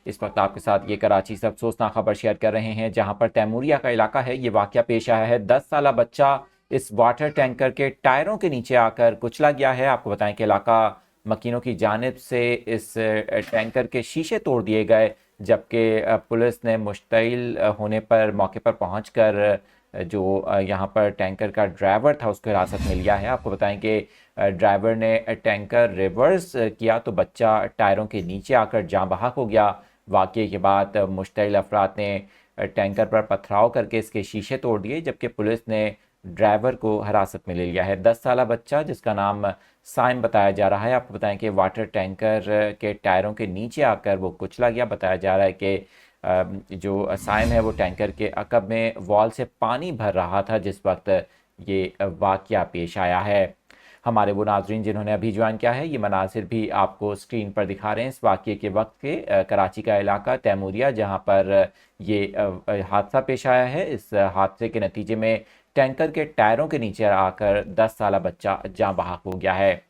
इस वक्त आपके साथ ये कराची से अफसोसनाक खबर शेयर कर रहे हैं, जहां पर तैमूरिया का इलाका है। ये वाकया पेश आया है। 10 साला बच्चा इस वाटर टैंकर के टायरों के नीचे आकर कुचला गया है। आपको बताएं कि इलाका मकीनों की जानिब से इस टैंकर के शीशे तोड़ दिए गए, जबकि पुलिस ने मुश्तइल होने पर मौके पर पहुंचकर जो यहाँ पर टैंकर का ड्राइवर था उसको हिरासत में लिया है। आपको बताएं कि ड्राइवर ने टैंकर रिवर्स किया तो बच्चा टायरों के नीचे आकर जाँ बहक हो गया। वाक़ये के बाद मुश्तइल अफराद ने टैंकर पर पथराव करके इसके शीशे तोड़ दिए, जबकि पुलिस ने ड्राइवर को हिरासत में ले लिया है। 10 साला बच्चा जिसका नाम साइम बताया जा रहा है। आपको बताएं कि वाटर टैंकर के टायरों के नीचे आकर वो कुचला गया। बताया जा रहा है कि जो साइम है वो टैंकर के अकब में वॉल से पानी भर रहा था जिस वक्त ये वाकया पेश आया है। हमारे वो नाजरीन जिन्होंने अभी ज्वाइन किया है, ये मनाजिर भी आपको स्क्रीन पर दिखा रहे हैं इस वाकये के वक्त के। कराची का इलाका तैमूरिया, जहाँ पर ये हादसा पेश आया है। इस हादसे के नतीजे में टैंकर के टायरों के नीचे आकर 10 साला बच्चा जाँ बहक हो गया है।